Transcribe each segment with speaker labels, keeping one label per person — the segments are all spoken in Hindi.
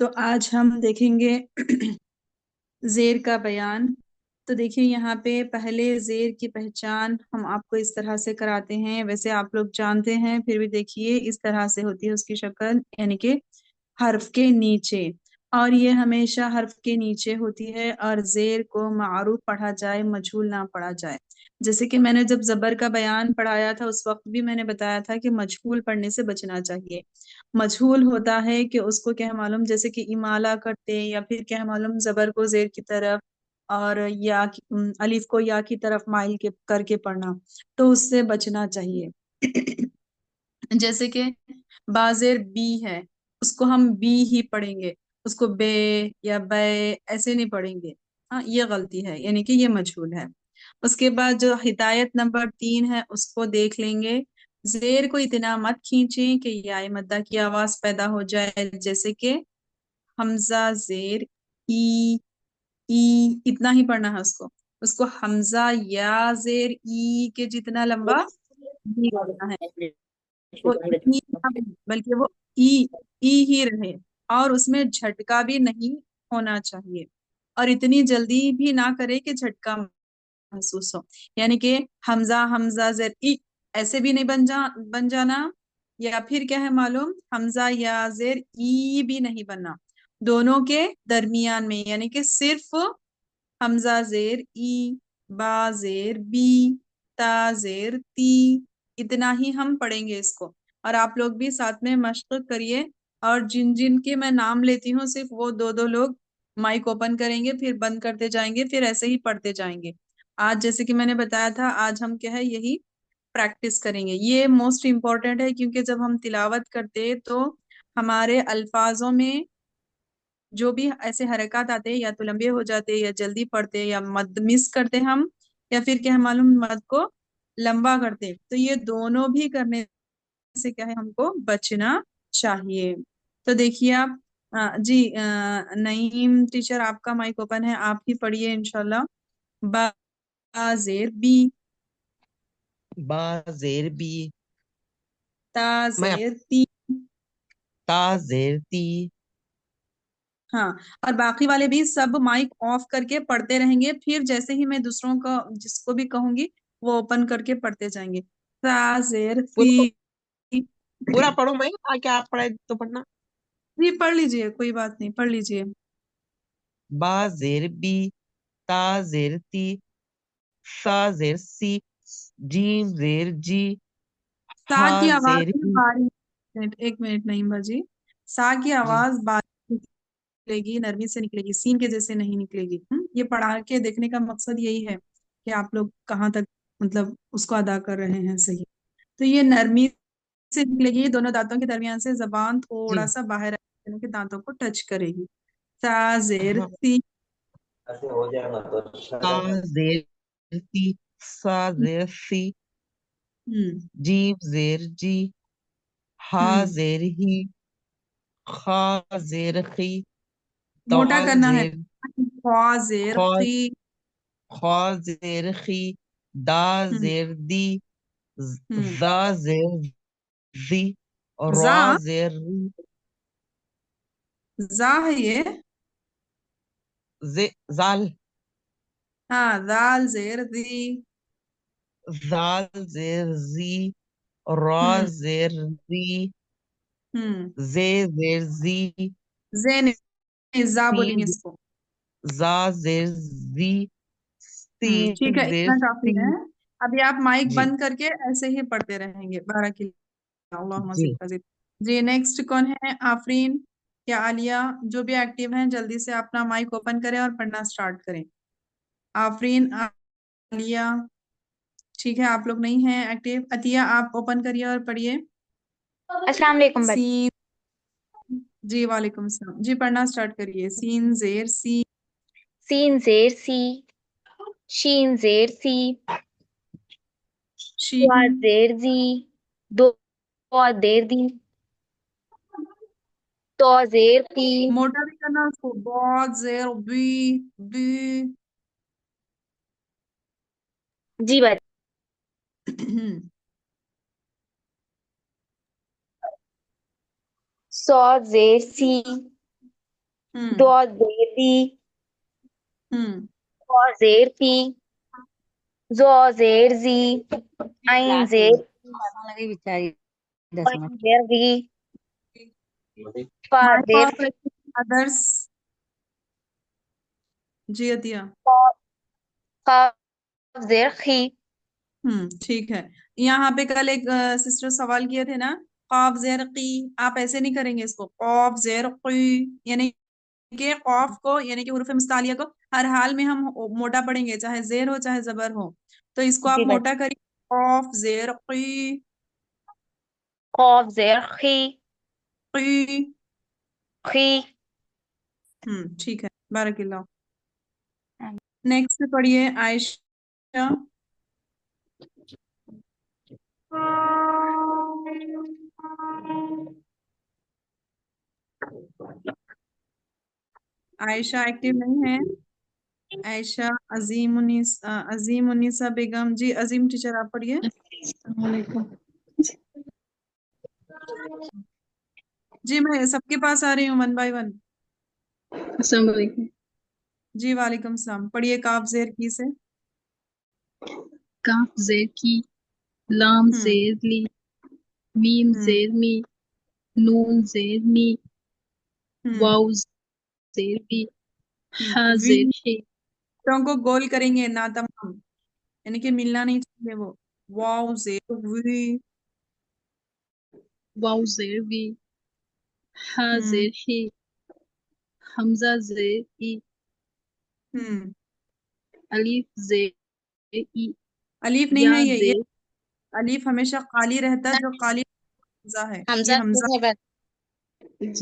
Speaker 1: तो आज हम देखेंगे जेर का बयान। तो देखिए यहाँ पे पहले जेर की पहचान हम आपको इस तरह से कराते हैं, वैसे आप लोग जानते हैं, फिर भी देखिए इस तरह से होती है उसकी शक्ल, यानी कि हर्फ के नीचे, और ये हमेशा हर्फ के नीचे होती है, और जेर को मारूफ पढ़ा जाए, मजहूल ना पढ़ा जाए। जैसे कि मैंने जब जबर का बयान पढ़ाया था उस वक्त भी मैंने बताया था कि मजहूल पढ़ने से बचना चाहिए। मजहूल होता है कि उसको क्या मालूम, जैसे कि इमाला करते या फिर क्या मालूम जबर को जेर की तरफ और अलिफ को या की तरफ माइल के करके पढ़ना, तो उससे बचना चाहिए। जैसे कि बाजेर बी है, उसको हम बी ही पढ़ेंगे, उसको बे या बे ऐसे नहीं पढ़ेंगे। हाँ, ये गलती है, यानी कि ये मजहूल है। उसके बाद जो हिदायत नंबर 3 है उसको देख लेंगे। जेर को इतना मत खींचें कि या मद्दा की आवाज पैदा हो जाए, जैसे कि हमजा जेर ई, ई इतना ही पढ़ना है उसको। उसको हमजा या जेर ई के जितना लंबा नहीं करना है, वो ई ना बने, बल्कि वो ई ई ही रहे, और उसमें झटका भी नहीं होना चाहिए, और इतनी जल्दी भी ना करे कि झटका महसूस हो। यानी कि हमजा हमजा जेर ई ऐसे भी नहीं बन जाना, या फिर क्या है मालूम, हमजा या जेर ई भी नहीं बनना, दोनों के दरमियान में, यानी कि सिर्फ हमजा जेर ई, बा जेर बी, ता जेर ती, इतना ही हम पढ़ेंगे इसको। और आप लोग भी साथ में मश्क करिए, और जिन जिन के मैं नाम लेती हूँ सिर्फ वो दो दो लोग माइक ओपन करेंगे, फिर बंद करते जाएंगे, फिर ऐसे ही पढ़ते जाएंगे। आज जैसे कि मैंने बताया था, आज हम क्या है यही प्रैक्टिस करेंगे। ये मोस्ट इम्पोर्टेंट है, क्योंकि जब हम तिलावत करते तो हमारे अल्फाजों में जो भी ऐसे हरकत आते हैं, या तो लंबे हो जाते, या जल्दी पढ़ते, या मद मिस करते हम, या फिर क्या है मालूम मद को लंबा करते, तो ये दोनों भी करने से क्या है हमको बचना चाहिए। तो देखिए आप, जी, नईम टीचर आपका माइक ओपन है, आप ही पढ़िए इंशाल्लाह। बा जेर बी,
Speaker 2: बा जेर बी,
Speaker 1: ता
Speaker 2: मैं
Speaker 1: जेर ती।
Speaker 2: ता जेर ती,
Speaker 1: हाँ, और बाकी वाले भी सब माइक ऑफ करके पढ़ते रहेंगे, फिर जैसे ही मैं दूसरों का जिसको भी कहूंगी वो ओपन करके पढ़ते जाएंगे। ता जेर
Speaker 2: पूरा
Speaker 1: सी।
Speaker 2: पूरा पढ़ो। मैं क्या आप पढ़ाए तो पढ़ना।
Speaker 1: जी पढ़ लीजिए, कोई बात नहीं, पढ़ लीजिए।
Speaker 2: बा जेर बी, ता जेर ती, सा जेर सी, जीम जेर जी,
Speaker 1: सा
Speaker 2: हा
Speaker 1: की आवाज
Speaker 2: जेर
Speaker 1: में
Speaker 2: ही।
Speaker 1: बारीक, एक मिनट नहीं बाजी, सा की
Speaker 2: जी
Speaker 1: आवाज बारीक निकलेगी, नरमी से निकलेगी, सीन के जैसे नहीं निकलेगी। ये पढ़ा के देखने का मकसद यही है कि आप लोग कहाँ तक मतलब उसको अदा कर रहे हैं सही। तो ये नरमी से निकलेगी, दोनों दांतों के दरमियान से जबान थोड़ा
Speaker 2: जी।
Speaker 1: सा बाहर के दांतों को टच करेगी। सा जेर
Speaker 2: हाँ,
Speaker 1: सी।
Speaker 2: ता जेर ती, सा जेर सी,
Speaker 1: हम्म।
Speaker 2: जीम जेर जी, हा
Speaker 1: हम्म।
Speaker 2: जेर ही, खा जेर खी,
Speaker 1: मोटा
Speaker 2: दाल
Speaker 1: करना है।
Speaker 2: जेर,
Speaker 1: ख्वा जेर
Speaker 2: खा
Speaker 1: खी।
Speaker 2: खा जेर खी, दा
Speaker 1: हम्म।
Speaker 2: जेर दी,
Speaker 1: हम्म।
Speaker 2: जा जेर जी, और रा
Speaker 1: जा,
Speaker 2: जेर री,
Speaker 1: जा है ये।
Speaker 2: जाल,
Speaker 1: हाँ, दाल जेर दी।
Speaker 2: जाल जेर जी, रा
Speaker 1: हम्म।
Speaker 2: जेर री,
Speaker 1: हम्म।
Speaker 2: जे जेर जी,
Speaker 1: जे नहीं, जा बोलेंगे
Speaker 2: सीन
Speaker 1: इसको।
Speaker 2: जा जेर जी,
Speaker 1: ठीक
Speaker 2: सीन
Speaker 1: है,
Speaker 2: जेर
Speaker 1: इतना काफी
Speaker 2: सी।
Speaker 1: है। अभी आप माइक
Speaker 2: जी
Speaker 1: बंद करके ऐसे ही पढ़ते रहेंगे, बारह की। अल्लाहुम्मा
Speaker 2: जी।
Speaker 1: ज़िद फ़ज़िद। जी, नेक्स्ट कौन है? आफरीन या आलिया, जो भी एक्टिव हैं जल्दी से अपना माइक ओपन करें और पढ़ना स्टार्ट करें। आफरीन, आलिया, ठीक है, आप लोग नहीं हैं एक्टिव। अतिया, आप ओपन करिए और पढ़िए।
Speaker 3: अस्सलाम वालेकुम बच्चे।
Speaker 1: सीन, जी वालेकुम सलाम जी, पढ़ना स्टार्ट करिए। सीन जेर सी।
Speaker 3: सीन जेर सी, शीन जेर सी, वा
Speaker 1: शीन।
Speaker 3: जेर जी, दो देर दी, तो जेर ती।
Speaker 1: मोटा भी करना उसको। बहुत जेर बी। बी।
Speaker 3: जी बात। सौ जेर सी, दो
Speaker 1: हम्म।
Speaker 3: जेर दी,
Speaker 1: हम्म।
Speaker 3: तो जेर ती, जो जेर जी, आइन जेर,
Speaker 4: लगे बेचारी 10
Speaker 3: आइन
Speaker 4: मिनट
Speaker 3: जेर दी, फा
Speaker 1: माय
Speaker 3: जेर,
Speaker 1: अदर्स। जी अतिया।
Speaker 3: काफ जेर खी।
Speaker 1: ठीक है। यहाँ पे कल एक सिस्टर सवाल किए थे ना, कॉफ जेर की। आप ऐसे नहीं करेंगे इसको, कॉफ जेर की, यानी कि कॉफ को यानी कि हुरूफ मुस्तालिया को हर हाल में हम मोटा पढ़ेंगे, चाहे जेर हो चाहे जबर हो। तो इसको आप
Speaker 3: जी बात।
Speaker 1: मोटा करिए, कॉफ जेर की।
Speaker 3: काफ जेर खी,
Speaker 1: की।
Speaker 3: खी।
Speaker 1: ठीक है, बारकिल्लाह। नेक्स्ट पढ़िए आयशा। आयशा एक्टिव नहीं है। आयशा। अजीम उन्नीसा बेगम। जी अजीम टीचर आप पढ़िए। जी मैं सबके पास आ रही हूँ वन बाय वन।
Speaker 5: अस्सलाम वालेकुम।
Speaker 1: जी वालेकुम सलाम। पढ़िए काफ जेर की से।
Speaker 5: काफ जेर की, लाम
Speaker 1: हम्म।
Speaker 5: जेर ली, मीम
Speaker 1: हम्म।
Speaker 5: जेर मी, नून जेर नी,
Speaker 1: हम्म।
Speaker 5: वाव जेर बी, हा
Speaker 1: वी
Speaker 5: जेर हे,
Speaker 1: को गोल करेंगे ना तमाम, यानी कि मिलना नहीं चाहिए वो। वाव जेर वी।
Speaker 5: वाव जेर वी, हा
Speaker 1: हम्म।
Speaker 5: जेर हे, हमजा जेर ई,
Speaker 1: हम्म।
Speaker 5: अलीफ जेर ई,
Speaker 1: अलीफ नहीं
Speaker 5: या
Speaker 1: है ये
Speaker 5: जेर,
Speaker 1: अलीफ हमेशा काली रहता है, जो काली हमजा है। ये
Speaker 4: हमजा
Speaker 1: हमजा।
Speaker 4: है बस।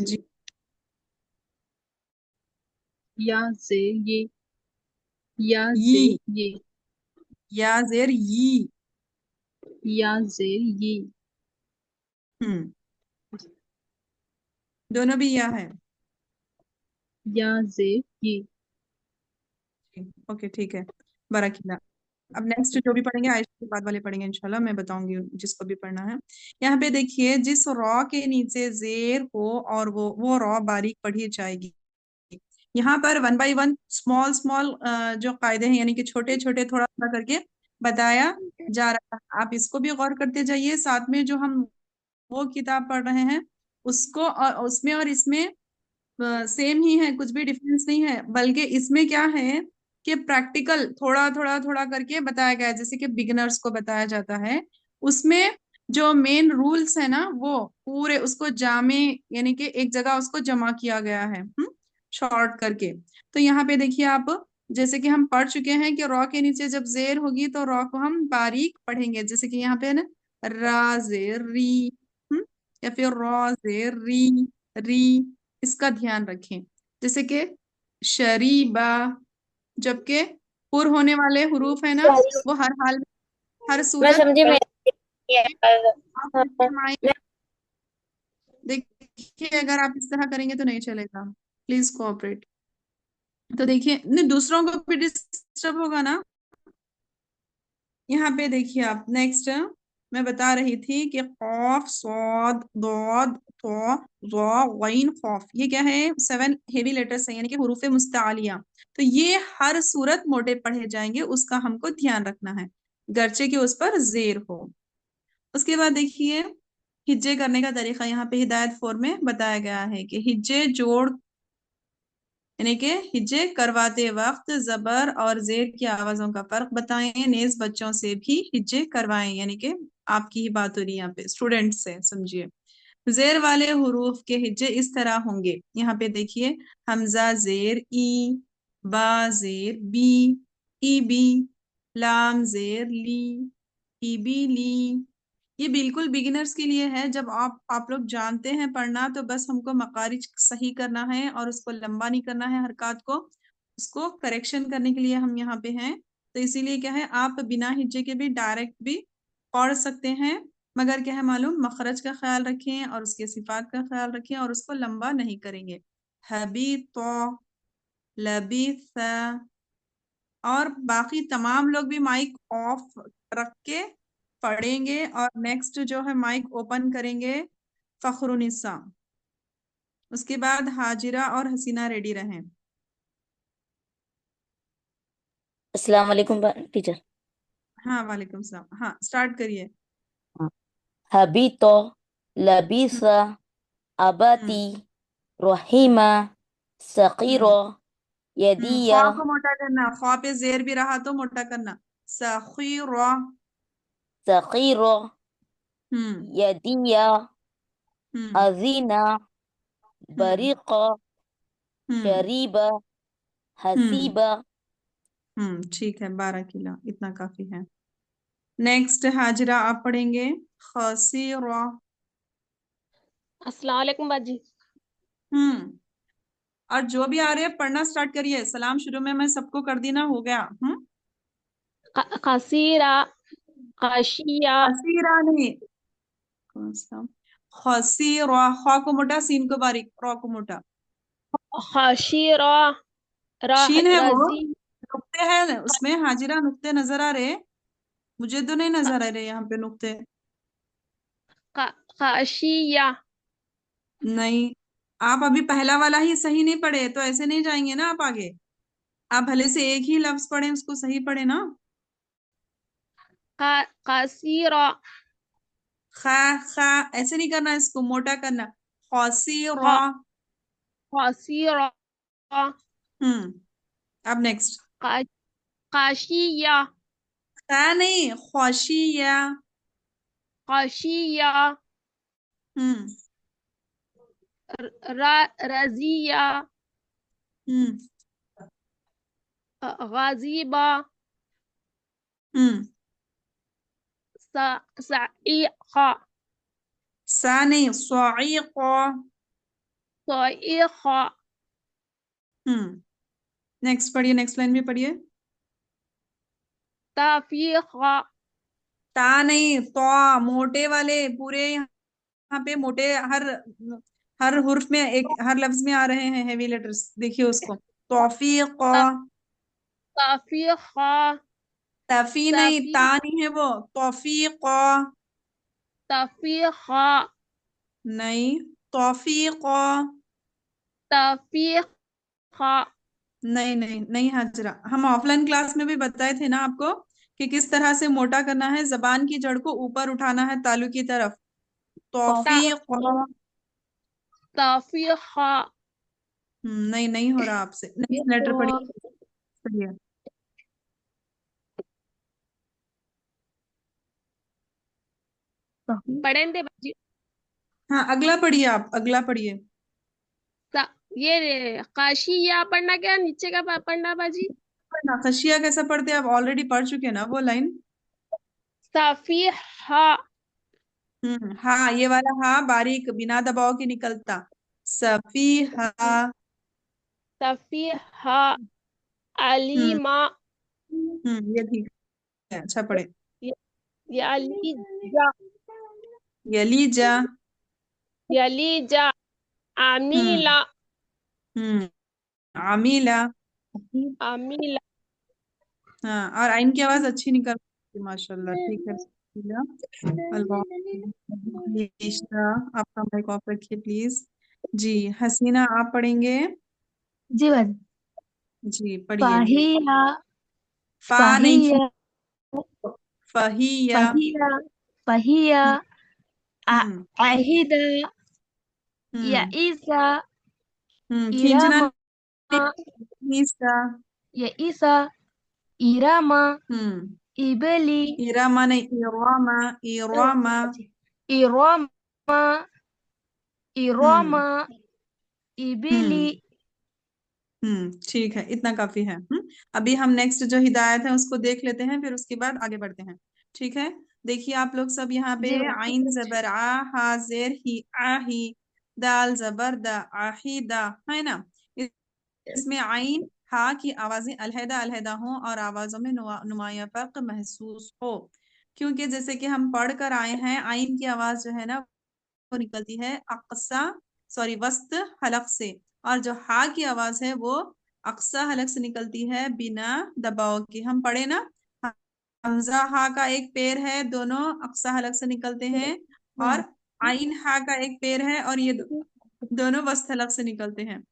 Speaker 1: जी।
Speaker 5: या जेर ये, या
Speaker 1: ये
Speaker 5: जेर ये,
Speaker 1: या जेर ये।
Speaker 5: या जेर ये,
Speaker 1: हम्म। दोनों भी या है।
Speaker 5: या जेर ये।
Speaker 1: ओके ठीक है, बाराकिल्ला। अब नेक्स्ट जो भी पढ़ेंगे आयशा के बाद वाले पढ़ेंगे इंशाल्लाह, मैं बताऊंगी जिसको भी पढ़ना है। यहाँ पे देखिए, जिस रॉ के नीचे जेर हो और वो रॉ बारीक पढ़ी जाएगी। यहाँ पर one by one small small जो कायदे हैं, यानी कि छोटे छोटे थोड़ा थोड़ा करके बताया जा रहा है। आप इसको भी गौर करते जाइए, साथ में जो हम वो किताब पढ़ रहे हैं उसको, और उसमें और इसमें सेम ही है, कुछ भी डिफरेंस नहीं है। बल्कि इसमें क्या है कि प्रैक्टिकल थोड़ा थोड़ा थोड़ा करके बताया गया है, जैसे कि बिगिनर्स को बताया जाता है। उसमें जो मेन रूल्स है ना, वो पूरे उसको जामे, यानी कि एक जगह उसको जमा किया गया है, शॉर्ट करके। तो यहाँ पे देखिए आप, जैसे कि हम पढ़ चुके हैं कि रॉ के नीचे जब जेर होगी तो रॉ को हम बारीक पढ़ेंगे, जैसे कि यहाँ पे है ना, रा जेर री। हम्म या फिर रॉ जेर री। री। इसका ध्यान रखें। जैसे कि शरीबा, जबकि पुर होने वाले हुरूफ है ना, वो हर हाल में, हर
Speaker 3: मैं
Speaker 1: सूरत
Speaker 3: समझी मैं।
Speaker 1: आप इसके माय- देखिए अगर आप इस तरह करेंगे तो नहीं चलेगा, प्लीज कोऑपरेट। तो देखिए नहीं, दूसरों को भी डिस्टर्ब होगा ना। यहाँ पे देखिए आप नेक्स्ट, मैं बता रही थी कि कॉफ सौद दौद तो गैन खौफ, ये क्या है, 7 हेवी लेटर्स है, यानी कि हुरूफे मुस्तालिया। तो ये हर सूरत मोटे पढ़े जाएंगे, उसका हमको ध्यान रखना है, गर्चे के उस पर जेर हो। उसके बाद देखिए, हिज्जे करने का तरीका यहाँ पे हिदायत 4 में बताया गया है कि हिज्जे जोड़, यानी कि हिज्जे करवाते वक्त जबर और जेर की आवाजों का फर्क बताएं, नेज बच्चों से भी हिज्जे करवाएं, यानी कि आपकी ही बात हो रही है यहाँ पे स्टूडेंट से, समझिए। जेर वाले हुरूफ के हिज्जे इस तरह होंगे, यहाँ पे देखिए, हमजा जेर ई, बा जेर बी, ई बी, लाम जेर ली, ई बी ली, ये बिल्कुल बिगिनर्स के लिए है। जब आप लोग जानते हैं पढ़ना तो बस हमको मकारिज सही करना है और उसको लंबा नहीं करना है, हरकत को उसको करेक्शन करने के लिए हम यहाँ पे हैं। तो इसीलिए क्या है, आप बिना हिज्जे के भी डायरेक्ट भी पढ़ सकते हैं, मगर क्या है मालूम, मखरज का ख्याल रखें और उसके सिफात का ख्याल रखें और उसको लंबा नहीं करेंगे। हबी तो, लबी, और बाकी तमाम लोग भी माइक ऑफ रख के पढ़ेंगे और नेक्स्ट जो है माइक ओपन करेंगे फखरुनिसा। उसके बाद हाजिरा और हसीना रेडी रहें।
Speaker 4: अस्सलाम वालेकुम टीचर।
Speaker 1: हाँ वालेकुम सलाम। हाँ स्टार्ट करिए।
Speaker 4: हबीतो,
Speaker 1: हम्म
Speaker 4: लबीसा,
Speaker 1: हम्म
Speaker 4: अबती, रहीमा,
Speaker 1: हम्म
Speaker 4: सकीरो, यदिया,
Speaker 1: ख्वा को मोटा करना, ख्वा पे जेर भी रहा तो मोटा करना। सखीरा।
Speaker 4: सकीरो,
Speaker 1: हम्म
Speaker 4: यदिया,
Speaker 1: हम्म
Speaker 4: अजीना,
Speaker 1: हम्म
Speaker 4: बरीqa,
Speaker 1: हम्म
Speaker 4: शरीबा,
Speaker 1: हम्म
Speaker 4: हसीबा।
Speaker 1: ठीक है, 12 किलो इतना काफी है। नेक्स्ट हाजिरा आप पढ़ेंगे। खसीरा।
Speaker 6: अस्सलाम वालेकुम बाजी।
Speaker 1: हम्म और जो भी आ रहे हैं पढ़ना स्टार्ट करिए। सलाम शुरू में मैं सबको कर दी ना, हो गया।
Speaker 6: खसीरा, खाशिया,
Speaker 1: खसीरा नहीं, कौन सा, खसीरा। ख को मोटा, सीन को बारीक, र को मोटा।
Speaker 6: खाशिरा,
Speaker 1: शीन है वो,
Speaker 6: रजी,
Speaker 1: नुक्ते हैं उसमें, हाजिरा नुक्ते नजर आ रहे? मुझे तो नहीं नजर आ रहे यहाँ पे नुक्ते।
Speaker 6: खाशिया।
Speaker 1: नहीं, आप अभी पहला वाला ही सही नहीं पढ़े तो ऐसे नहीं जाएंगे ना आप आगे। आप भले से एक ही लफ्ज पढ़े, उसको सही पढ़े ना।
Speaker 6: खासीरा,
Speaker 1: खा, खा ऐसे नहीं करना, इसको मोटा करना। खसीरा।
Speaker 6: खासीरा,
Speaker 1: हम्म अब नेक्स्ट।
Speaker 6: खाशिया,
Speaker 1: खा नहीं, ख्वाशिया।
Speaker 6: खाशिया,
Speaker 1: हम्म
Speaker 6: रजिया,
Speaker 1: हम्म
Speaker 6: गाजिबा,
Speaker 1: हम्म
Speaker 6: सईखा,
Speaker 1: सा नहीं, स्वाइqa।
Speaker 6: सईखा,
Speaker 1: नेक्स्ट पढ़िए, नेक्स्ट लाइन भी पढ़िए।
Speaker 6: ताफीखा,
Speaker 1: ता नहीं, तो, मोटे वाले पूरे यहाँ पे मोटे, हर हर हुर्फ में, एक हर लफ्ज में आ रहे हैं हेवी लेटर्स, देखिए उसको। तौफीक।
Speaker 6: ताफीखा,
Speaker 1: तफी नहीं, ता नहीं है वो, तौफीक।
Speaker 6: ताफीखा,
Speaker 1: नहीं, तौफीक।
Speaker 6: ताफीखा।
Speaker 1: नहीं नहीं नहीं हाजरा, हम ऑफलाइन क्लास में भी बताए थे ना आपको कि किस तरह से मोटा करना है, जबान की जड़ को ऊपर उठाना है तालू की तरफ। तौफीक।
Speaker 6: ताफीखा,
Speaker 1: नहीं नहीं हो रहा आपसे। नेक्स्ट लेटर पढ़िए, पढ़िए।
Speaker 6: पढ़ें दे बाजी।
Speaker 1: हाँ अगला पढ़िए, आप अगला पढ़िए।
Speaker 6: ये काशिया पढ़ना, क्या नीचे का पढ़ना बाजी?
Speaker 1: ना खशिया कैसा पढ़ते हैं, आप ऑलरेडी पढ़ चुके हैं ना वो लाइन।
Speaker 6: सफीहा,
Speaker 1: हाँ ये वाला हाँ बारीक बिना दबाव के निकलता। सफीहा।
Speaker 6: सफीहा,
Speaker 1: हम्म
Speaker 6: अलीमा,
Speaker 1: ये ठीक है, अच्छा पढ़े।
Speaker 6: यलीजा,
Speaker 1: यलीजा।
Speaker 6: यलीजा,
Speaker 1: हम्म
Speaker 6: आमीला,
Speaker 1: हम्म आमीला।
Speaker 6: आमीला,
Speaker 1: हाँ और आइन की आवाज अच्छी निकल रही है, माशाल्लाह, ठीक है। बिस्मिल्लाह, अल्लाह, आपका माइक ऑफ रखिए प्लीज। जी, हसीना आप पढ़ेंगे।
Speaker 7: जी बाजी।
Speaker 1: जी पढ़िए।
Speaker 7: फाहिया,
Speaker 1: फा नहीं,
Speaker 7: फाहिया,
Speaker 1: फहिया।
Speaker 7: फाहिया, फाहिया,
Speaker 1: हम्म
Speaker 7: आहिदा,
Speaker 1: हम्म
Speaker 7: याइसा,
Speaker 1: खींचना
Speaker 7: इरामा,
Speaker 1: नहीं इसका।
Speaker 7: याइसा, इरामा,
Speaker 1: हम्म
Speaker 7: इबली,
Speaker 1: इरामा नहीं, इरामा, इरामा।
Speaker 7: इरामा,
Speaker 1: हम्म
Speaker 7: इरामा, इबली।
Speaker 1: हम्म ठीक है, इतना काफी है। अभी हम नेक्स्ट जो हिदायत है उसको देख लेते हैं, फिर उसके बाद आगे बढ़ते हैं। ठीक है। देखिए आप लोग सब यहाँ पे
Speaker 7: जी मैम।
Speaker 1: आइन जबर आ, हा जेर ही, आही, दाल जबर दा, आहिदा, है ना। इसमें आइन हा की आवाजें अलहदा अलहदा हों और आवाजों में नुमाया फर्क महसूस हो, क्योंकि जैसे कि हम पढ़ कर आए हैं, आइन की आवाज जो है ना वो निकलती है अक्सा सॉरी वस्त हलक से, और जो हा की आवाज है वो अक्सा हलक से निकलती है बिना दबाव के। हम पढ़े ना, हमजा हा का एक पैर है, दोनों अक्सा हलक से निकलते हैं, और आइन हा का एक पैर है और ये दोनों वस्त हलक से निकलते हैं।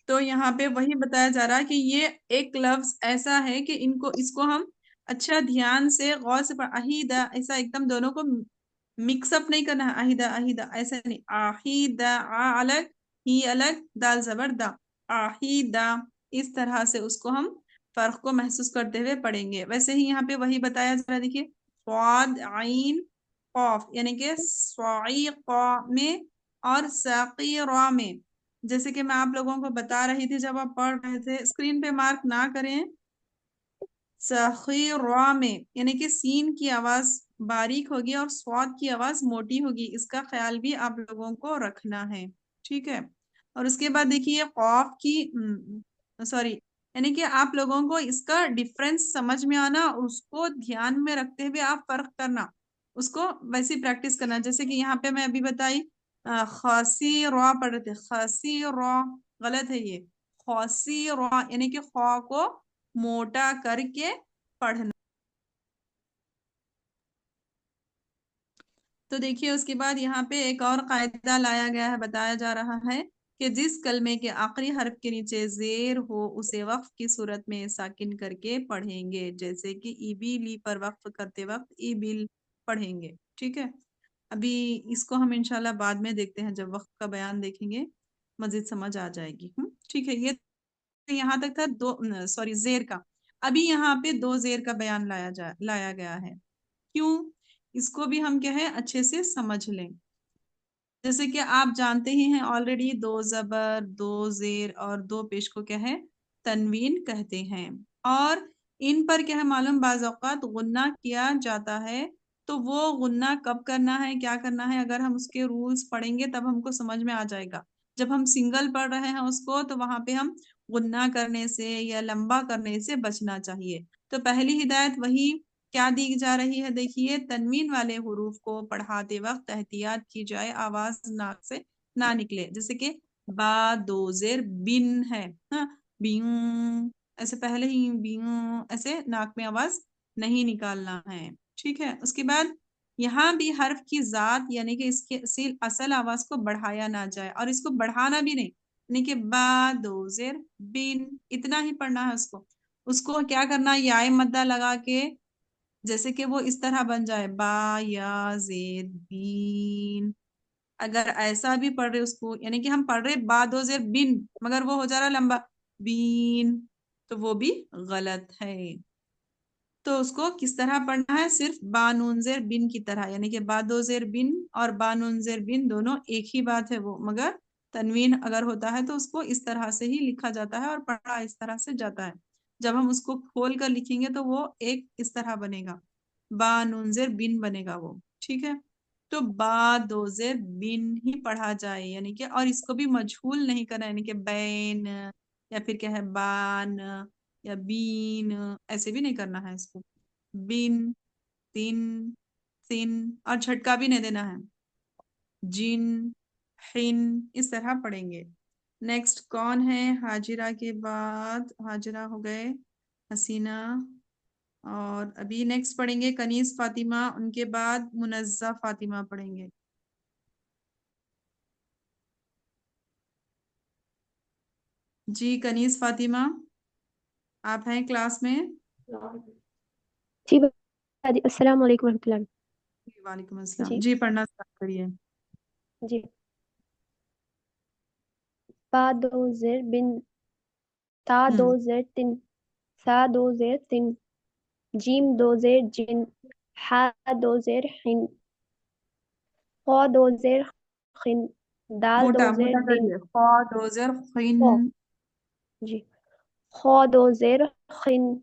Speaker 1: तो यहाँ पे वही बताया जा रहा है कि ये एक लफ्ज ऐसा है कि इनको इसको हम अच्छा ध्यान से गौर से पढ़, अहीदा ऐसा एकदम दोनों को मिक्सअप नहीं करना है, अहीदा अहीदा ऐसा नहीं, आहीदा आ अलग, ही अलग, दाल जबर दा, आहीदा, इस तरह से उसको हम फर्क को महसूस करते हुए पढ़ेंगे। वैसे ही यहाँ पे वही बताया जा रहा है, देखिए स्वाद आइन कौफ, यानी कि स्वाई कौ में और साकी रॉ में, जैसे कि मैं आप लोगों को बता रही थी जब आप पढ़ रहे थे, स्क्रीन पे मार्क ना करें, साकी रॉ में यानी कि सीन की आवाज बारीक होगी और स्वाद की आवाज मोटी होगी, इसका ख्याल भी आप लोगों को रखना है, ठीक है। और उसके बाद देखिए कौफ की सॉरी, यानी कि आप लोगों को इसका डिफरेंस समझ में आना, उसको ध्यान में रखते हुए आप फर्क करना, उसको वैसे प्रैक्टिस करना। जैसे कि यहाँ पे मैं अभी बताई खासी रॉ पढ़ रहे थे, खासी रॉ गलत है, ये खासी रॉ यानी कि खौ को मोटा करके पढ़ना। तो देखिए उसके बाद यहाँ पे एक और कायदा लाया गया है, बताया जा रहा है कि जिस कलमे के आखिरी हर्फ के नीचे जेर हो उसे वक्फ की सूरत में साकिन करके पढ़ेंगे, जैसे कि इबिली पर वक्फ करते वक्त इबिल पढ़ेंगे, ठीक है। अभी इसको हम इंशाल्लाह बाद में देखते हैं, जब वक्त का बयान देखेंगे मजीद समझ आ जाएगी। ठीक है, ये यहाँ तक था दो सॉरी जेर का। अभी यहाँ पे दो जेर का बयान लाया गया है, क्यों, इसको भी हम क्या है अच्छे से समझ लें। जैसे कि आप जानते ही हैं ऑलरेडी, दो जबर, दो जेर और दो पेश को क्या है तनवीन कहते हैं, और इन पर क्या है मालूम, बाज़ औक़ात गुन्ना किया जाता है। तो वो गुन्ना कब करना है, क्या करना है, अगर हम उसके रूल्स पढ़ेंगे तब हमको समझ में आ जाएगा। जब हम सिंगल पढ़ रहे हैं उसको, तो वहां पे हम गुन्ना करने से या लंबा करने से बचना चाहिए। तो पहली हिदायत वही क्या दी जा रही है, देखिए तनवीन वाले हुरूफ को पढ़ाते वक्त एहतियात की जाए, आवाज नाक से ना निकले। जैसे कि बा दो जेर बिन है, हाँ बिन, ऐसे पहले ही बिन ऐसे नाक में आवाज नहीं निकालना है, ठीक है। उसके बाद यहाँ भी हर्फ की जात यानी कि इसके असल आवाज को बढ़ाया ना जाए, और इसको बढ़ाना भी नहीं, यानी कि बा दो जेर बिन इतना ही पढ़ना है उसको। उसको क्या करना, याय मद्दा लगा के, जैसे कि वो इस तरह बन जाए बा या जेर बीन, अगर ऐसा भी पढ़ रहे उसको, यानी कि हम पढ़ रहे बा दो जेर बिन मगर वो हो जा रहा लंबा बीन, तो वो भी गलत है। तो उसको किस तरह पढ़ना है, सिर्फ बा नून जेर बिन की तरह, यानी कि बा दो जेर बिन और बा नून जेर बिन दोनों एक ही बात है वो, मगर तनवीन अगर होता है तो उसको इस तरह से ही लिखा जाता है और पढ़ा इस तरह से जाता है। जब हम उसको खोल कर लिखेंगे तो वो एक इस तरह बनेगा, बा नून जेर बिन बनेगा वो, ठीक है। तो बा दो जेर बिन ही पढ़ा जाए, यानी कि और इसको भी मजहूल नहीं करना, यानी कि बैन या फिर क्या है बान या बीन, ऐसे भी नहीं करना है इसको, बिन, तिन, सिन, और झटका भी नहीं देना है, जिन, हिन, इस तरह पढ़ेंगे। नेक्स्ट कौन है, हाजिरा के बाद, हाजिरा हो गए, हसीना, और अभी नेक्स्ट पढ़ेंगे कनीज फातिमा, उनके बाद मुनज्जा फातिमा पढ़ेंगे। जी कनीज फातिमा, आप हैं क्लास में?
Speaker 8: जी बाजी, अस्सलाम वालेकुम रहमतुल्लाह।
Speaker 1: वालेकुम अस्सलाम
Speaker 8: जी
Speaker 1: जी, पढ़ना स्टार्ट करिए।
Speaker 8: जी। बा दो जेर बिन, ता दो
Speaker 1: हम्म
Speaker 8: जेर तिन, सा दो जेर तिन, जीम दो जेर जिन, हा दो जेर हिन, खौ दो जेर खिन, दाल दो
Speaker 1: मोटा
Speaker 8: जेर
Speaker 1: मोटा
Speaker 8: दिन,
Speaker 1: करिए, खौ दो जेर खिन,
Speaker 8: खौ जी, खौ दो जेर खिन,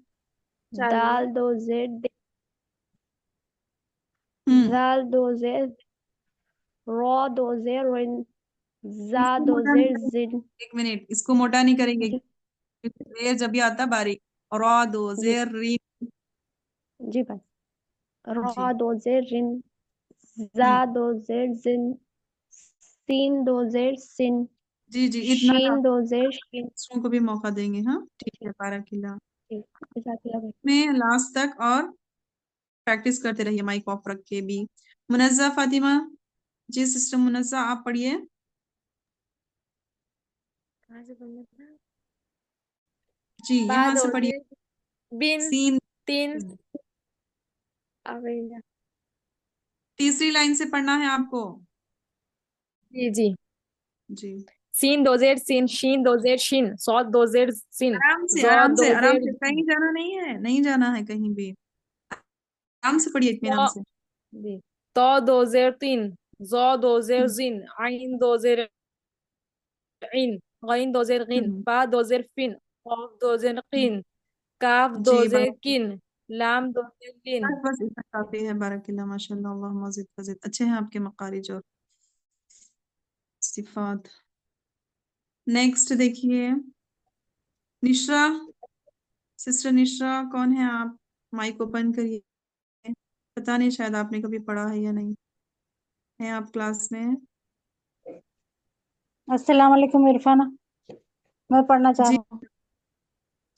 Speaker 6: चलिए
Speaker 8: दाल दो जेर दिन, जाल दो जेर रॉ दो जेर रिन जा
Speaker 1: इसको
Speaker 8: दो
Speaker 1: मोटा नहीं
Speaker 8: जेर
Speaker 1: करेंगे,
Speaker 8: जिन।
Speaker 1: 1 मिनट, इसको मोटा नहीं करेंगे,
Speaker 8: जी
Speaker 1: जेर जब भी आता बारीक। रॉ दो
Speaker 8: जी
Speaker 1: जेर री।
Speaker 8: जी बस रॉ
Speaker 1: जी।
Speaker 8: दो जेर रिन जा
Speaker 1: हम्म।
Speaker 8: दो जेर जिन सीन दो जेर सिन
Speaker 1: जी जी, इतना
Speaker 8: शीन
Speaker 1: काफी,
Speaker 8: दो जेर शीन।
Speaker 1: दूसरों को भी मौका देंगे। हाँ ठीक
Speaker 8: जी
Speaker 1: है, बाराकिल्ला।
Speaker 8: जी जज़ाकल्लाह खैर।
Speaker 1: में लास्ट तक और प्रैक्टिस करते रहिए माइक ऑफ रख के भी। मुनज़्ज़ा फातिमा, जी सिस्टर मुनज़्ज़ा आप पढ़िए।
Speaker 9: कहाँ से पढ़ना था?
Speaker 1: जी यहाँ
Speaker 9: बाद
Speaker 1: से
Speaker 9: हो
Speaker 1: पढ़िए।
Speaker 9: गए बिन
Speaker 1: सीन।
Speaker 9: तीन अवेला।
Speaker 1: तीसरी लाइन से पढ़ना है आपको।
Speaker 9: जी जी।
Speaker 1: जी
Speaker 9: सीन दो जेर सीन शीन दो जेर शीन सौद दो जेर सीन
Speaker 1: आराम से,
Speaker 9: जौ
Speaker 1: आराम से,
Speaker 9: दो
Speaker 1: आराम
Speaker 9: जेर
Speaker 1: से, कहीं जाना नहीं है, नहीं जाना है कहीं भी। आराम से पढ़िए, इत्मीनान
Speaker 9: तो
Speaker 1: से।
Speaker 9: जी तो दो जेर तीन जौ दो जेर जिन आइन दो जेर इन गइन दो जेर गिन
Speaker 1: हम्म।
Speaker 9: बा दो जेर फिन कॉफ दो जेर किन काफ दो
Speaker 1: जी
Speaker 9: जेर
Speaker 1: बाराकिल्ला।
Speaker 9: किन लाम दो जेर लिन।
Speaker 1: बस बस इतना काफी है, बाराकिल्ला माशाल्लाह, अल्लाह मज़ीद फज़ीद। अच्छे हैं आपके मकारिज और सिफात। नेक्स्ट देखिए, निशरा, सिस्टर निशरा कौन है आप? माइक ओपन करिए। पता नहीं, शायद आपने कभी पढ़ा है या नहीं है, आप क्लास में?
Speaker 10: अस्सलाम वालेकुम इरफाना, मैं पढ़ना चाह
Speaker 1: जी।
Speaker 10: रहा हूँ।
Speaker 1: नहीं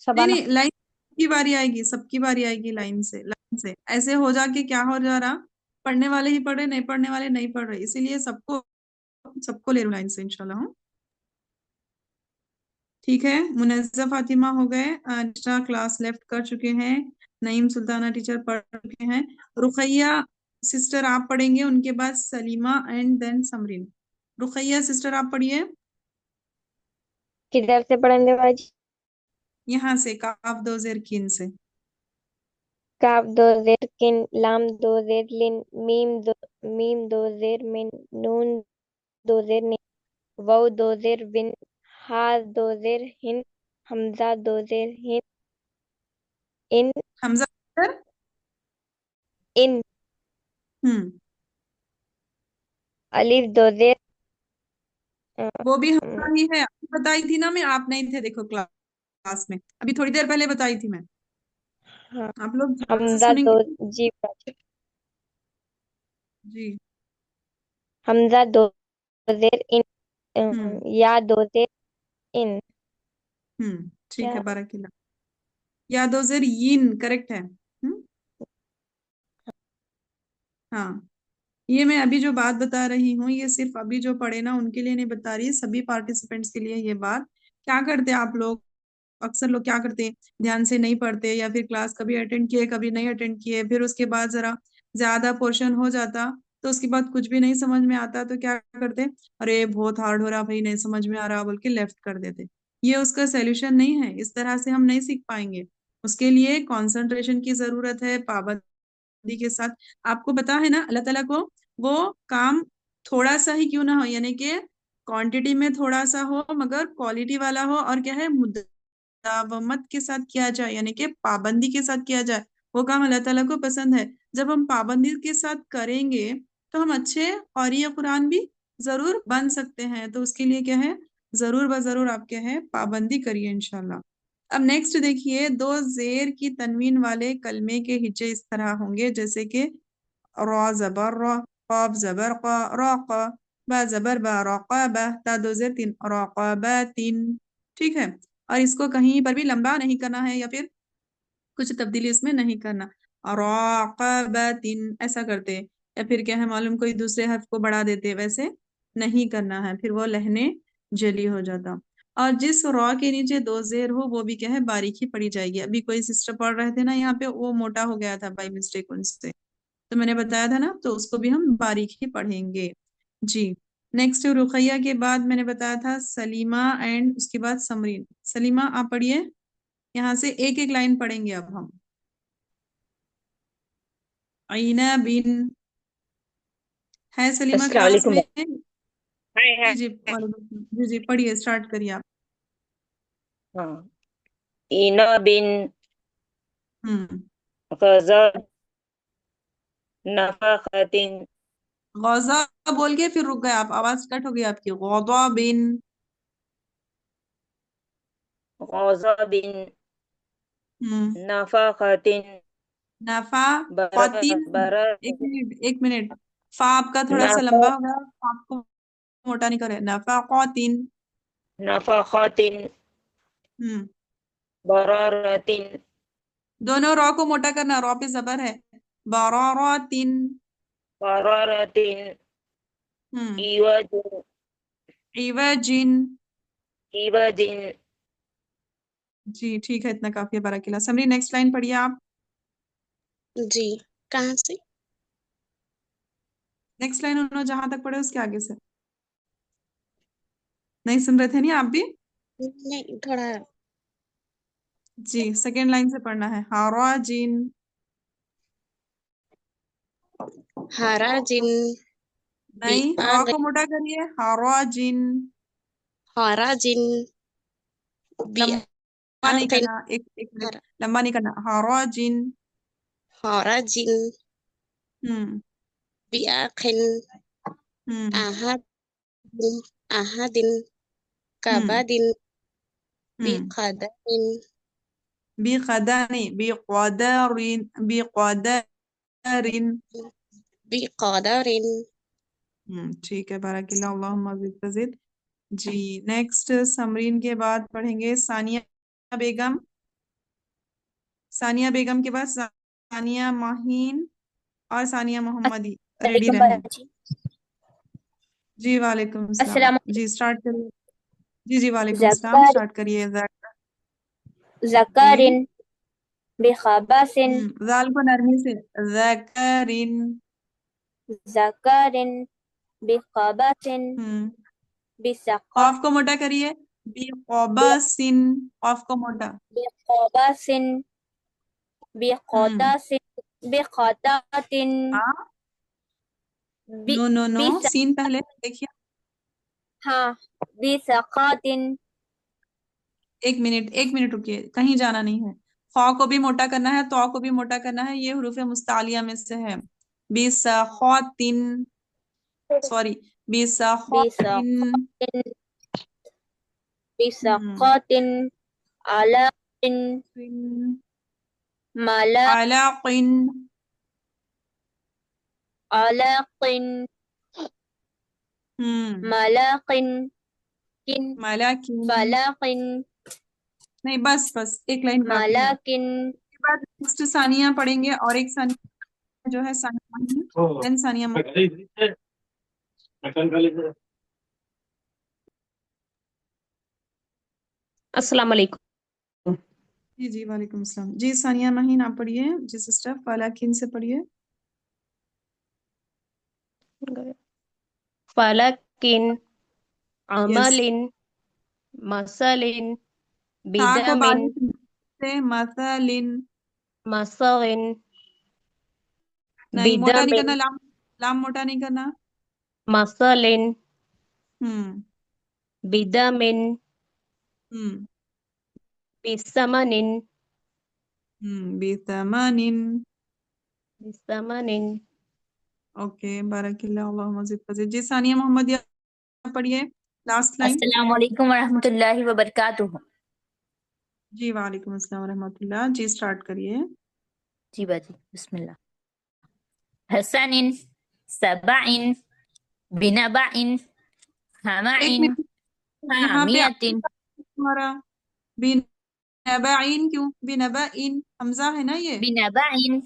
Speaker 10: शबाना।
Speaker 1: नहीं, लाइन की बारी आएगी, सबकी बारी आएगी, लाइन से, लाइन से। ऐसे हो जाके क्या हो जा रहा, पढ़ने वाले ही पढ़ रहे, नहीं पढ़ने वाले नहीं पढ़ रहे, इसीलिए सबको सबको ले लो लाइन से इंशाल्लाह। हाँ ठीक है। मुनज़्ज़ा फातिमा हो गए, निशा क्लास लेफ्ट कर चुके हैं, नईम सुल्ताना टीचर पढ़ चुके हैं, रुखैया सिस्टर आप पढ़ेंगे, उनके बाद Salima and then Samreen. Ruqaiya sister आप पढ़िए।
Speaker 3: किधर से पढ़ेंगे बाजी?
Speaker 1: यहाँ से, काफ दो जेर किन से।
Speaker 3: काफ दो जेर किन लाम दो जेर लिन मीम दो जेर मिन नून दो जेर निन वाव दो जेर विन हा दो जेर हिन हमजा दो जेर हिन इन
Speaker 1: हमजा सिस्टर।
Speaker 3: इन
Speaker 1: हम्म।
Speaker 3: अलिफ दो जेर
Speaker 1: वो भी हमजा ही है, अभी बताई थी ना मैं, आप नहीं थे देखो क्लास में, अभी थोड़ी देर पहले बताई थी मैं।
Speaker 3: हाँ
Speaker 1: आप लोग ध्यान से
Speaker 3: हमजा
Speaker 1: सुनेंगे।
Speaker 3: दो जी बाजी
Speaker 1: जी।
Speaker 3: हमजा दो जेर इन
Speaker 1: हम्म।
Speaker 3: या दो जेर इन
Speaker 1: ठीक
Speaker 3: या
Speaker 1: है, बाराकिल्ला। या दो जेर यीन करेक्ट है। हाँ, ये मैं अभी जो बात बता रही हूँ, ये सिर्फ अभी जो पढ़े ना उनके लिए नहीं बता रही, सभी पार्टिसिपेंट्स के लिए ये बात। क्या करते हैं आप लोग, अक्सर लोग क्या करते हैं, ध्यान से नहीं पढ़ते, या फिर क्लास कभी अटेंड किए कभी नहीं अटेंड किए, फिर उसके बाद जरा ज्यादा पोर्शन हो जाता तो उसके बाद कुछ भी नहीं समझ में आता, तो क्या करते, अरे बहुत हार्ड हो रहा भाई, नहीं समझ में आ रहा बोल के लेफ्ट कर देते। ये उसका सोल्यूशन नहीं है, इस तरह से हम नहीं सीख पाएंगे। उसके लिए कंसंट्रेशन की जरूरत है, पाबंदी के साथ। आपको पता है ना, अल्लाह ताला को वो काम थोड़ा सा ही क्यों ना हो, यानी कि क्वांटिटी में थोड़ा सा हो मगर क्वालिटी वाला हो, और क्या है, मुदावमत के साथ किया जाए, यानी कि पाबंदी के साथ किया जाए, वो काम अल्लाह ताला को पसंद है। जब हम पाबंदी के साथ करेंगे तो हम अच्छे और ये कुरान भी जरूर बन सकते हैं, तो उसके लिए क्या है, जरूर ब जरूर आप क्या है, पाबंदी करिए इंशाल्लाह। अब नेक्स्ट देखिए, दो जेर की तनवीन वाले कलमे के हिज्जे इस तरह होंगे, जैसे कि रॉ जबर रॉ, कॉफ जबर क़ा रॉक़, बा जबर बा रक़ाबा, ता दो जेर तीन रक़ाबातिन। ठीक है, और इसको कहीं पर भी लंबा नहीं करना है, या फिर कुछ तब्दीली इसमें नहीं करना। रक़ाबातिन ऐसा करते, या फिर क्या है मालूम, कोई दूसरे हर्फ को बढ़ा देते, वैसे नहीं करना है, फिर वो लहने जली हो जाता। और जिस रॉ के नीचे दो जेर हो वो भी क्या है, बारीकी पड़ी जाएगी। अभी कोई सिस्टर पढ़ रहे थे ना यहाँ पे, वो मोटा हो गया था बाई मिस्टेक उनसे, तो मैंने बताया था ना, तो उसको भी हम बारीक ही पढ़ेंगे। जी। नेक्स्ट रुखैया के बाद मैंने बताया था सलीमा एंड उसके बाद समरीन। सलीमा आप पढ़िए, यहाँ से एक एक लाइन पढ़ेंगे अब हम। आईना बिन, है सलीमा
Speaker 11: अस्सलाम
Speaker 1: क्लास
Speaker 11: वालेकुम।
Speaker 1: में?
Speaker 11: हाय
Speaker 1: जी
Speaker 11: हाय।
Speaker 1: जी, वालेकुम सलाम। जी जी, पढ़िए, स्टार्ट करिए आप।
Speaker 11: हाँ, इना बिन
Speaker 1: हम्म।
Speaker 11: गज़ा नफखतिन
Speaker 1: गौजा बोल के फिर रुक गए आप, आवाज कट हो गई आपकी। गौदाबिन।
Speaker 11: गज़बिन नफखतिन
Speaker 1: नफा
Speaker 11: बरर
Speaker 1: खातिन।
Speaker 11: बरर
Speaker 1: एक मिनट एक मिनट, फा आपका थोड़ा सा
Speaker 11: नफ
Speaker 1: लंबा होगा, आपको मोटा नहीं करे। नफा खातिन।
Speaker 11: नफखतिन
Speaker 1: हम्म
Speaker 11: बररतिन
Speaker 1: दोनों रॉ को मोटा करना, रॉ पे जबर है। बरारातिन।
Speaker 11: बररतिन
Speaker 1: हम्म
Speaker 11: इवजिन
Speaker 1: इवजिन।
Speaker 11: इवजिन
Speaker 1: जी ठीक है, इतना काफी है बाराकिला। समरी नेक्स्ट लाइन पढ़िए आप।
Speaker 12: जी, कहाँ से?
Speaker 1: नेक्स्ट लाइन उन्होंने जहां तक पढ़े उसके आगे से। नहीं सुन रहे थे नहीं आप भी?
Speaker 12: नहीं, थोड़ा
Speaker 1: जी सेकेंड लाइन से पढ़ना है। हाराजिन।
Speaker 12: हाराजिन
Speaker 1: नहीं, रॉ को मोटा करिए। हाराजिन।
Speaker 12: हाराजिन
Speaker 1: लंबा नहीं
Speaker 12: बिआकिन
Speaker 1: करना, एक मिनट, लंबा नहीं करना। हाराजिन।
Speaker 12: हाराजिन
Speaker 1: हम्म
Speaker 12: बिआकिन
Speaker 1: हम्म
Speaker 12: ahadin ahadin
Speaker 1: हम्म
Speaker 12: kabadin
Speaker 1: हम्म
Speaker 12: biqadarin
Speaker 1: बिकदानी बिकदारिन बिकदारिन।
Speaker 12: biqadarin
Speaker 1: ठीक है बाराकिल्लाह, अल्लाहुम्मा ज़िद फ़ज़िद। जी नेक्स्ट समरीन के बाद पढ़ेंगे सानिया बेगम। सानिया बेगम के बाद सानिया माहीन और सानिया मोहम्मदी रेडी
Speaker 4: वालेकुम
Speaker 1: रहें।
Speaker 4: बाजी।
Speaker 1: जी वालेकुम अस्सलाम।
Speaker 4: अस्सलाम
Speaker 1: जी स्टार्ट करिए। जी वालेकुम अस्सलाम,
Speaker 4: ज़कर
Speaker 1: स्टार्ट करिए। जी
Speaker 4: ज़करिन बिखबासिन
Speaker 1: जाल को नरमी से। ज़करिन।
Speaker 4: ज़करिन बिखबासिन बिसक़ा
Speaker 1: कॉफ को मोटा करिए। बिक़बासिन। कॉफ को मोटा।
Speaker 4: बिखबासिन बिखतासिन बिखतातिन
Speaker 1: हाँ नो नो नो, सीन पहले देखिए।
Speaker 4: हाँ बिसक़ातिन
Speaker 1: एक मिनट रुकिए, कहीं जाना नहीं है। खा को भी मोटा करना है, तो को भी मोटा करना है, ये हुरूफ मुस्तालिया में से है। बिसख़ातिन, सॉरी बिसख़ातिन।
Speaker 4: बिसक़ातिन बिसक़ातिन अलाक़िन मलाक़
Speaker 1: अलाक़िन।
Speaker 4: अलाक़िन मलाक़िन किन
Speaker 1: मलाकिन।
Speaker 4: फलाक़िन
Speaker 1: नहीं बस बस एक लाइन काफी है।
Speaker 4: मलाकिन
Speaker 1: उसके बाद नेक्स्ट सानिया पढ़ेंगे, और एक सानिया जो है सानिया माहीन, देन सानिया
Speaker 6: अस्सलाम वालेकुम।
Speaker 1: जी वालेकुम अस्सलाम। जी सानिया माहीन आप पढ़िए। जी सिस्टर फलाकिन से पढ़िए।
Speaker 6: फलकिन
Speaker 1: यस,
Speaker 6: अमलिन मसलिन
Speaker 1: ता को
Speaker 6: बिदमिन
Speaker 1: बारीक से। मसलिन।
Speaker 6: मसगिन
Speaker 1: नहीं मोटा नहीं
Speaker 6: बिदमिन
Speaker 1: करना, लाम लाम मोटा नहीं करना।
Speaker 6: मसलिन
Speaker 1: हम्म
Speaker 6: बिदमिन
Speaker 1: हम्म
Speaker 6: बिसमनिन
Speaker 1: बिथमनिन।
Speaker 6: बिसमनिन
Speaker 1: ओके बारकिल्लाह, अल्लाहुम्मा ज़िद फ़ज़िद। जी सानिया मोहम्मद आप पढ़िए लास्ट लाइन।
Speaker 4: अस्सलाम वालेकुम वरहमतुल्लाहि वबरकातुहू।
Speaker 1: जी वालेकुम अस्सलाम रहमतुल्लाह। जी स्टार्ट करिए।
Speaker 4: जी बाजी बिस्मिल्लाह। हसनिन सबइन बिनबाइन
Speaker 1: एक
Speaker 4: हमाइन
Speaker 1: मिनट, यहाँ पे
Speaker 4: हामियतिन
Speaker 1: हमारा बिनबाइन क्यों? बिनबाइन हमजा है ना ये,
Speaker 4: बिनबाइन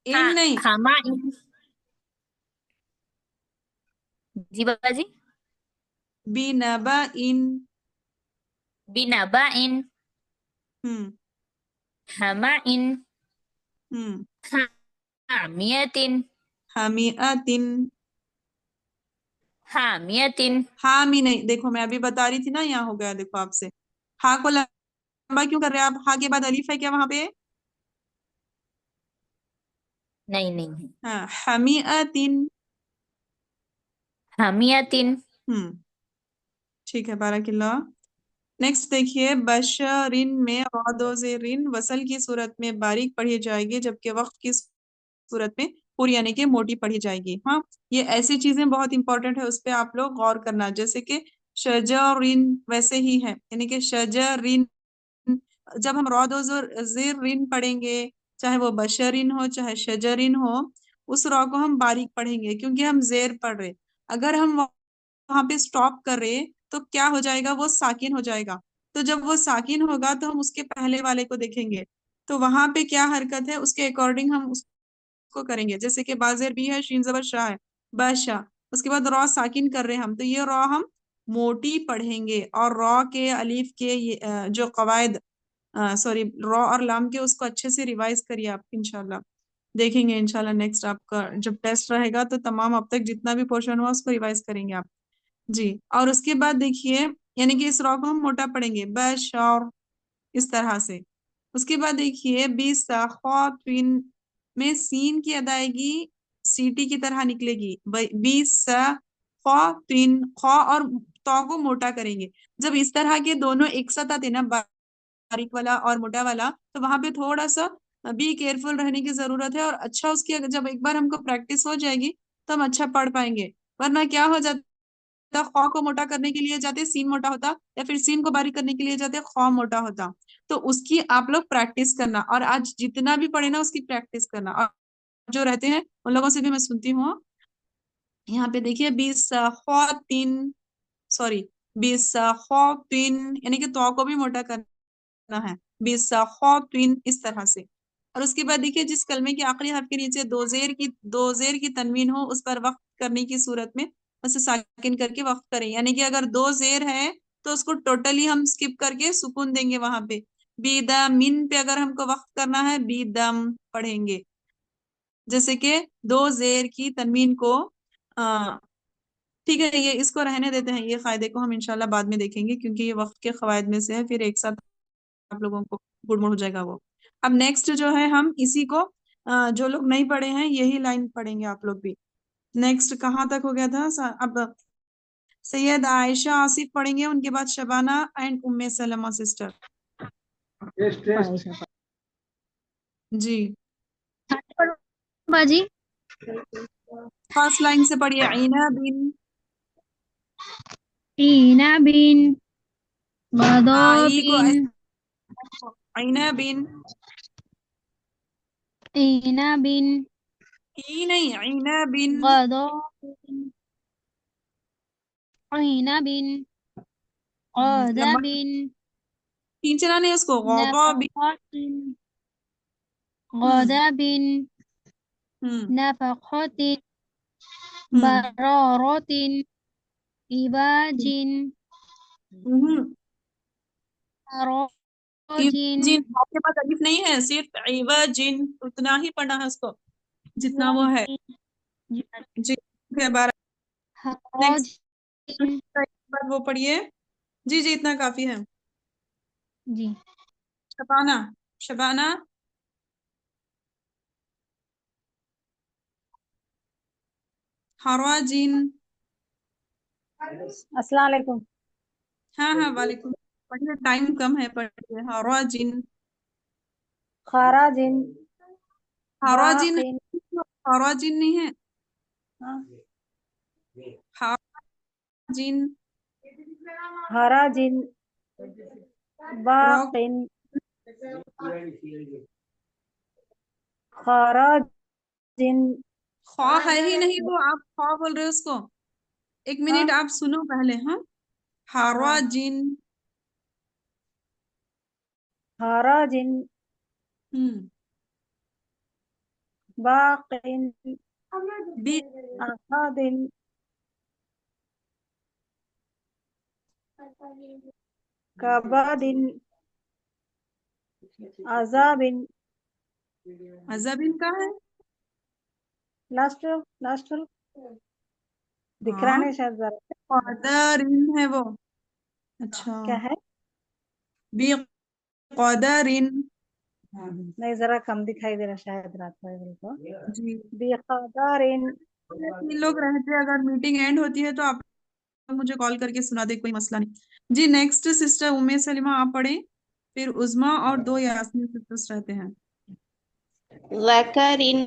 Speaker 1: इन नहीं।
Speaker 4: हमाइन। जी बाजी।
Speaker 1: बिनबाइन।
Speaker 4: बिनबाइन
Speaker 1: हम्म
Speaker 4: हमाइन
Speaker 1: हम्म
Speaker 4: हामियतिन
Speaker 1: हमीअतिन।
Speaker 4: हामियतिन
Speaker 1: हामी नहीं, देखो मैं अभी बता रही थी ना, यहाँ हो गया देखो आपसे। हा को लंबा क्यों कर रहे हैं आप? हा के बाद अलीफ है क्या वहां पे?
Speaker 4: नहीं नहीं
Speaker 1: हाँ हमीअतिन।
Speaker 4: हामियतिन
Speaker 1: हम्म ठीक है बाराकिल्लाह। नेक्स्ट देखिए, बशरिन में रिन वसल की सूरत में बारीक पढ़ी जाएगी, जबकि वक्त की सूरत में पूरी यानी कि मोटी पढ़ी जाएगी। हाँ, ये ऐसी चीजें बहुत इंपॉर्टेंट है, उस पे आप लोग गौर करना। जैसे कि शजरिन वैसे ही है, यानी कि शजरिन, जब हम रॉ दो जेर रिन पढ़ेंगे, चाहे वो बशरिन हो चाहे शजरिन हो, उस रॉ को हम बारीक पढ़ेंगे क्योंकि हम जेर पढ़ रहे। अगर हम वहां पे स्टॉप कर रहे तो क्या हो जाएगा, वो साकिन हो जाएगा। तो जब वो साकिन होगा तो हम उसके पहले वाले को देखेंगे, तो वहां पे क्या हरकत है उसके अकॉर्डिंग हम उसको करेंगे। जैसे कि बाजेर बी है, शीन जबर शाह है, बादशाह, उसके बाद रॉ साकिन कर रहे हैं हम, तो ये रॉ हम मोटी पढ़ेंगे। और रॉ के अलीफ के जो कवायद, सॉरी, रॉ और लाम के, उसको अच्छे से रिवाइज करिए आप, इंशाल्लाह देखेंगे। इंशाल्लाह नेक्स्ट आपका जब टेस्ट रहेगा तो तमाम अब तक जितना भी पोर्शन हुआ उसको रिवाइज करेंगे आप जी। और उसके बाद देखिए, यानी कि इस रॉ को हम मोटा पढ़ेंगे बशर, इस तरह से। उसके बाद देखिए बिसखतिन में सीन की अदायगी सीटी की तरह निकलेगी। बिसखतिन, ख और तो को मोटा करेंगे। जब इस तरह के दोनों एक साथ आते ना, बारीक वाला और मोटा वाला, तो वहां पे थोड़ा सा बी केयरफुल रहने की जरूरत है। और अच्छा उसकी जब एक बार हमको प्रैक्टिस हो जाएगी तो हम अच्छा पढ़ पाएंगे। वरना क्या हो जाता, खौ को मोटा करने के लिए जाते सीन मोटा होता, या फिर सीन को बारीक करने के लिए जाते खौ मोटा होता। तो उसकी आप लोग प्रैक्टिस करना, और आज जितना भी पढ़े ना उसकी प्रैक्टिस करना। और जो रहते हैं उन लोगों से भी मैं सुनती हूँ। यहाँ पे देखिए तीन, सॉरी, तीन, यानी कि तो को भी मोटा करना है, तीन, इस तरह से। और उसके बाद देखिए, जिस कलमे के आखिरी हर्फ के नीचे दो जेर की तनवीन हो, उस पर वक्त करने की सूरत में उसे साकिन करके वक्त करें। यानी कि अगर दो जेर है तो उसको टोटली हम स्किप करके सुकून देंगे वहां पे। बीदमिन पे अगर हमको वक्त करना है बीदम पढ़ेंगे। जैसे कि दो जेर की तनवीन को, ठीक है, ये इसको रहने देते हैं, ये फायदे को हम इंशाल्लाह बाद में देखेंगे क्योंकि ये वक्त के कवायद में से है, फिर एक साथ आप लोगों को गुड़मुड़ हो जाएगा वो। अब नेक्स्ट जो है हम इसी को, जो लोग नहीं पढ़े हैं यही लाइन पढ़ेंगे आप लोग भी। नेक्स्ट कहाँ तक हो गया था, अब सैयद आयशा आसिफ पढ़ेंगे, उनके बाद शबाना एंड उम्मे सलमा सिस्टर जी।
Speaker 13: बाजी
Speaker 1: फर्स्ट लाइन से पढ़िए, आइना बिन,
Speaker 13: ईना बिन गदो
Speaker 1: आई को
Speaker 13: बिन
Speaker 1: आइना बिन,
Speaker 13: ईना बिन
Speaker 1: ई नहीं, आइना बिन,
Speaker 13: गदो बिन ईना बिन गदा
Speaker 1: लंबा
Speaker 13: बिन
Speaker 1: तीन चलाने है उसको, गौदा बिन।
Speaker 13: नफक़तिन
Speaker 1: हम्म
Speaker 13: गदा बिन
Speaker 1: हम्म
Speaker 13: नफक़तिन
Speaker 1: हम्म
Speaker 13: बरारतिन इबाजिन
Speaker 1: हम्म।
Speaker 13: अरोजिन
Speaker 1: जिन आपके पास अलिफ नहीं है, सिर्फ इवजिन उतना ही पढ़ना है उसको जितना वो है जी। फिर नेक्स्ट
Speaker 13: हरोजिन
Speaker 1: बार वो पढ़िए, जी जी इतना काफी है।
Speaker 13: जी
Speaker 1: शबाना, शबाना, हराजिन,
Speaker 10: अस्सलाम वालेकुम।
Speaker 1: हाँ हाँ वालेकुम, पढ़िए, टाइम कम है, पढ़िए हराजिन,
Speaker 10: खराजिन
Speaker 1: हराजिन,
Speaker 10: बाकिन,
Speaker 1: हराजिन नहीं है,
Speaker 10: हाँ,
Speaker 1: हराजिन,
Speaker 10: हराजिन
Speaker 1: रॉक,
Speaker 10: बाकिन, खराजिन,
Speaker 1: खौ है ही नहीं वो, आप खौ बोल रहे हो उसको। एक
Speaker 10: हाँ
Speaker 1: मिनट आप सुनो पहले, हाँ,
Speaker 10: हाँ,
Speaker 1: हराजिन,
Speaker 10: हराजिन
Speaker 1: हम्म,
Speaker 10: बाकिन,
Speaker 1: बी,
Speaker 10: अहादिन, कबादिन, अजाबिन,
Speaker 1: अजबिन का है,
Speaker 10: लास्ट लास्ट दिख रहा
Speaker 1: हाँ,
Speaker 10: नहीं शायद जरा,
Speaker 1: कदरिन है वो, अच्छा,
Speaker 10: क्या है?
Speaker 1: बी कदरिन,
Speaker 10: नहीं जरा कम दिखाई दे रहा शायद रात में को।
Speaker 1: जी।
Speaker 10: बेकदारिन,
Speaker 1: तीन लोग रहते हैं, अगर मीटिंग एंड होती है तो आप मुझे कॉल करके सुना दे, कोई मसला नहीं जी। नेक्स्ट सिस्टर उम्मे सलीमा आप पढ़े, फिर उज़मा और दो यास्मीन सिस्टर्स रहते हैं।
Speaker 12: वकरिन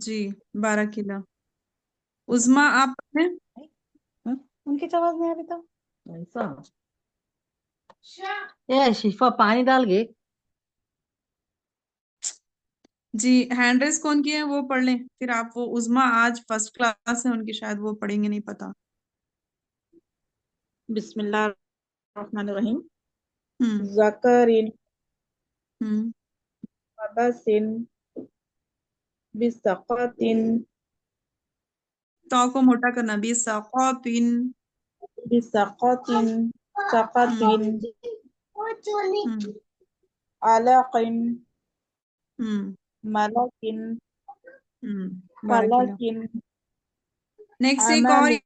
Speaker 1: जी बाराकिल्ला। उज़्मा आप पढ़ें।
Speaker 10: उनकी तो आवाज नहीं आ रही तो
Speaker 14: ऐसा ए शिफा पानी डाल गए।
Speaker 1: जी हैंड रेस कौन किए हैं वो पढ़ लें, फिर आप वो उज़्मा आज फर्स्ट क्लास है उनकी, शायद वो पढ़ेंगे, नहीं पता।
Speaker 15: बिस्मिल्लाहिर्रहमानिर्रहीम।
Speaker 1: हम्म
Speaker 15: ज़करिन
Speaker 1: हम्म
Speaker 15: अबसिन बिसक़तिन
Speaker 1: तो को मोटा करना भी सक़तिन
Speaker 15: बिसक़तिन सक़तिन
Speaker 1: हम्म
Speaker 15: अलक़िन
Speaker 1: हम्म
Speaker 15: मलकिन
Speaker 1: बाराकिल्ला।
Speaker 15: फलकिन
Speaker 1: नेक्स्ट एक और
Speaker 15: अमल